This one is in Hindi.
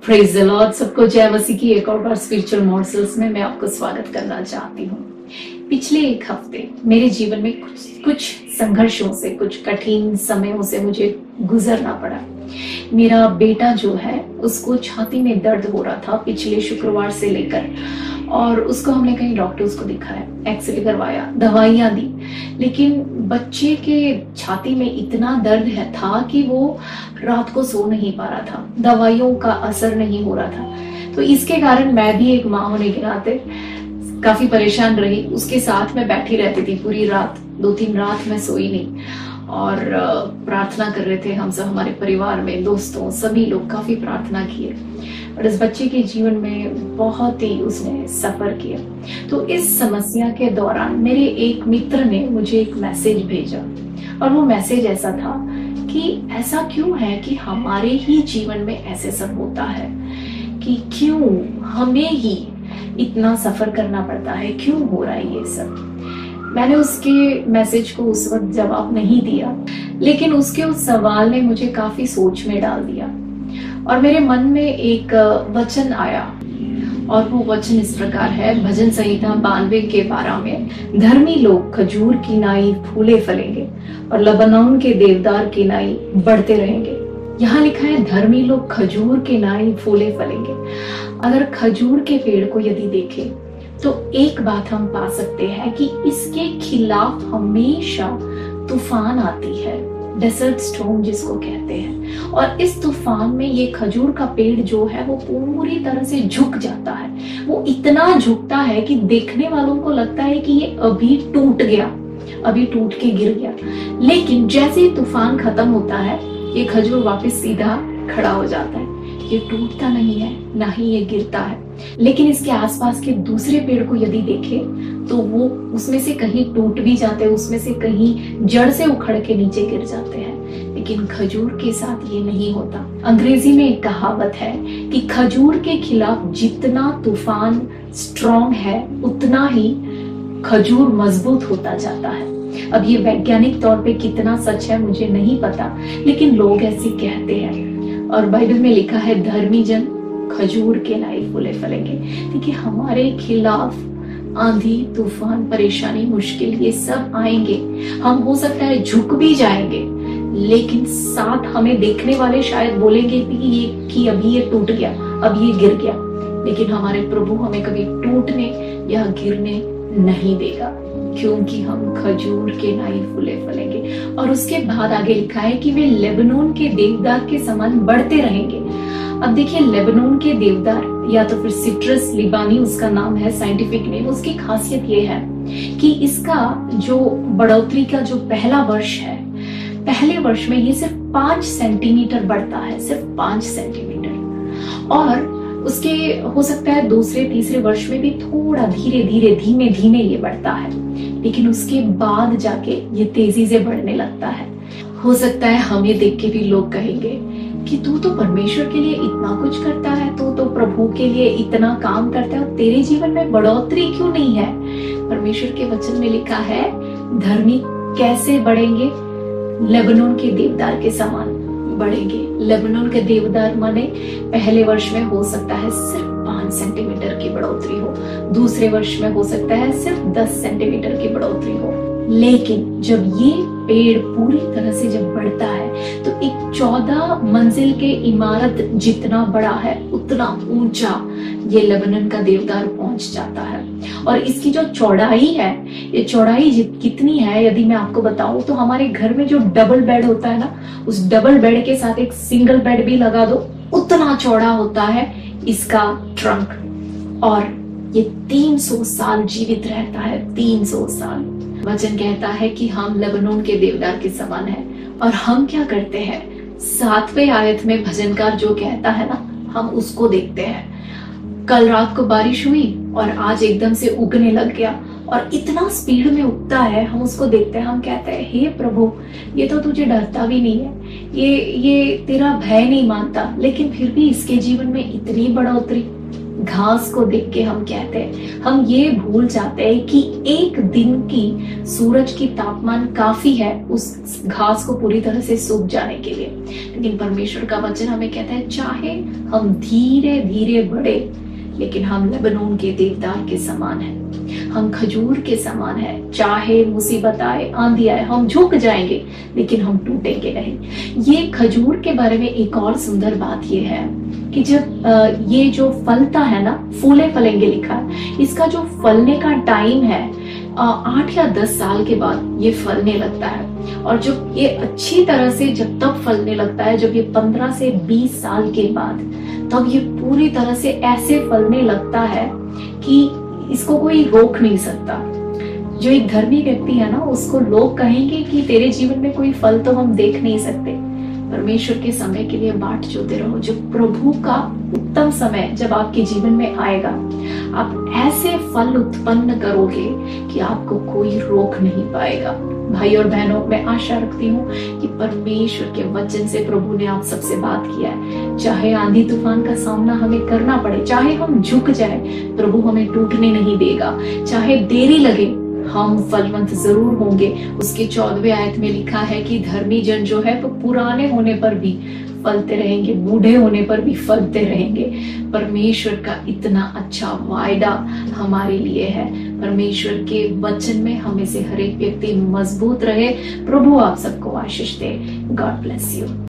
Praise the Lord. सबको जय मसीह की एक और बार स्पिरिचुअल मॉर्सल्स में मैं आपको स्वागत करना चाहती हूँ। पिछले एक हफ्ते मेरे जीवन में कुछ संघर्षों से, कुछ कठिन समयों से मुझे गुजरना पड़ा। मेरा बेटा जो है उसको छाती में दर्द हो रहा था पिछले शुक्रवार से लेकर, और उसको हमने कहीं डॉक्टर्स को दिखाया, एक्सरे करवाया, दवाइयां दी, लेकिन बच्चे के छाती में इतना दर्द था कि वो रात को सो नहीं पा रहा था, दवाइयों का असर नहीं हो रहा था। तो इसके कारण मैं भी एक माँ होने के नाते काफी परेशान रही। उसके साथ मैं बैठी रहती थी पूरी रात, 2-3 रात मैं सोई नहीं, और प्रार्थना कर रहे थे हम सब, हमारे परिवार में, दोस्तों, सभी लोग काफी प्रार्थना किए, और इस बच्चे के जीवन में बहुत ही उसने सफर किया। तो इस समस्या के दौरान मेरे एक मित्र ने मुझे एक मैसेज भेजा, और वो मैसेज ऐसा था कि ऐसा क्यों है कि हमारे ही जीवन में ऐसे सब होता है, कि क्यों हमें ही इतना सफर करना पड़ता है, क्यों हो रहा है ये सब। मैंने उसके मैसेज को उस वक्त जवाब नहीं दिया, लेकिन उसके उस सवाल ने मुझे काफी सोच में डाल दिया, और मेरे मन में एक वचन आया, और वो वचन इस प्रकार है, भजन संहिता 92 के 12 में, धर्मी लोग खजूर की नाई फूले फलेंगे और लबनान के देवदार की नाई बढ़ते रहेंगे। यहाँ लिखा है धर्मी लोग खजूर के नाई फूले फलेंगे। अगर खजूर के पेड़ को यदि देखें तो एक बात हम पा सकते हैं कि इसके खिलाफ हमेशा तूफान आती है, डेजर्ट स्टॉर्म जिसको कहते हैं, और इस तूफान में ये खजूर का पेड़ जो है वो पूरी तरह से झुक जाता है। वो इतना झुकता है कि देखने वालों को लगता है कि ये अभी टूट गया, अभी टूट के गिर गया, लेकिन जैसे ही तूफान खत्म होता है ये खजूर वापस सीधा खड़ा हो जाता है। ये टूटता नहीं है, ना ही ये गिरता है। लेकिन इसके आसपास के दूसरे पेड़ को यदि देखें तो वो उसमें से कहीं टूट भी जाते हैं, उसमें से कहीं जड़ से उखड़ के नीचे गिर जाते हैं, लेकिन खजूर के साथ ये नहीं होता। अंग्रेजी में एक कहावत है कि खजूर के खिलाफ जितना तूफान स्ट्रॉन्ग है उतना ही खजूर मजबूत होता जाता है। अब ये वैज्ञानिक तौर पे कितना सच है मुझे नहीं पता, लेकिन लोग ऐसे कहते हैं, और बाइबल में लिखा है धर्मी जन खजूर के नाई फूले फलेंगे। देखिए, हमारे खिलाफ आंधी, तूफान, परेशानी, मुश्किल ये सब आएंगे, हम हो सकता है झुक भी जाएंगे, लेकिन साथ हमें देखने वाले शायद बोलेंगे कि अभी ये टूट गया, अब ये गिर गया, लेकिन हमारे प्रभु हमें कभी टूटने या गिरने नहीं देगा, क्योंकि हम खजूर के नाई फूले फलेंगे। और उसके बाद आगे लिखा है कि वे लेबनोन के देवदार के समान बढ़ते रहेंगे। अब देखिए, लेबनोन के देवदार या तो फिर सिट्रस लिबानी उसका नाम है, साइंटिफिक नेम। उसकी खासियत ये है कि इसका जो बढ़ोतरी का जो पहला वर्ष है, पहले वर्ष में ये सिर्फ 5 सेंटीमीटर बढ़ता है, सिर्फ 5 सेंटीमीटर, और उसके हो सकता है दूसरे तीसरे वर्ष में भी थोड़ा धीरे धीरे धीमे धीमे ये बढ़ता है, लेकिन उसके बाद जाके ये तेजी से बढ़ने लगता है। हो सकता है हमें देख के भी लोग कहेंगे कि तू तो परमेश्वर के लिए इतना कुछ करता है, तू तो प्रभु के लिए इतना काम करता है, तेरे जीवन में बढ़ोतरी क्यों नहीं है। परमेश्वर के वचन में लिखा है धर्मी कैसे बढ़ेंगे, लेबनोन के देवदार के समान बढ़ेंगे। लेबनोन के देवदार माने पहले वर्ष में हो सकता है सिर्फ 5 सेंटीमीटर की बढ़ोतरी हो, दूसरे वर्ष में हो सकता है सिर्फ 10 सेंटीमीटर की बढ़ोतरी हो, लेकिन जब ये पेड़ पूरी तरह से जब बढ़ता है तो एक 14 मंजिल के इमारत जितना बड़ा है उतना ऊंचा ये लेबनन का देवदार पहुंच जाता है। और इसकी जो चौड़ाई है, ये चौड़ाई कितनी है यदि मैं आपको बताऊं तो हमारे घर में जो डबल बेड होता है ना, उस डबल बेड के साथ एक सिंगल बेड भी लगा दो, उतना चौड़ा होता है इसका ट्रंक, और ये 300 साल जीवित रहता है, 300 साल। वचन कहता है कि हम लेबनोन के देवदार के समान है, और हम क्या करते हैं, 7वें आयत में भजनकार जो कहता है ना, हम उसको देखते हैं। कल रात को बारिश हुई और आज एकदम से उगने लग गया, और इतना स्पीड में उगता है, हम उसको देखते हैं, हम कहते हैं हे प्रभु, ये तो तुझे डरता भी नहीं है, ये तेरा भय नहीं मानता, लेकिन फिर भी इसके जीवन में इतनी बढ़ोतरी, घास को देख के हम कहते हैं, हम ये भूल जाते हैं कि एक दिन की सूरज की तापमान काफी है उस घास को पूरी तरह से सूख जाने के लिए। लेकिन परमेश्वर का वचन हमें कहता है, चाहे हम धीरे धीरे बढ़े, लेकिन हम लेबनोन के देवदार के समान हैं, हम खजूर के समान है। चाहे मुसीबत आए, आंधी आए, हम झुक जाएंगे, लेकिन हम टूटेंगे नहीं। ये खजूर के बारे में एक और सुंदर बात ये है कि जब ये जो फलता है ना, फूले फलेंगे लिखा है, इसका जो फलने का टाइम है 8 या 10 साल के बाद ये फलने लगता है। और जब ये अच्छी तरह से जब तब फलने लगता है, जब ये 15 से 20 साल के बाद, तब ये पूरी तरह से ऐसे फलने लगता है कि इसको कोई रोक नहीं सकता। जो एक धर्मी व्यक्ति है ना, उसको लोग कहेंगे कि तेरे जीवन में कोई फल तो हम देख नहीं सकते। परमेश्वर के समय के लिए बाट जोते रहो। जो प्रभु का उत्तम समय जब आपके जीवन में आएगा, आप ऐसे फल उत्पन्न करोगे कि आपको कोई रोक नहीं पाएगा। भाई और बहनों, मैं आशा रखती हूँ कि परमेश्वर के वचन से प्रभु ने आप सबसे बात किया है। चाहे आंधी तूफान का सामना हमें करना पड़े, चाहे हम झुक जाए, प्रभु हमें टूटने नहीं देगा। चाहे देरी लगे, हम फलवंत जरूर होंगे। उसके 14वें आयत में लिखा है कि धर्मी जन जो है वो पुराने होने पर भी फलते रहेंगे, बूढ़े होने पर भी फलते रहेंगे। परमेश्वर का इतना अच्छा वायदा हमारे लिए है। परमेश्वर के वचन में हमें से हर एक व्यक्ति मजबूत रहे। प्रभु आप सबको आशीष दे। God bless you.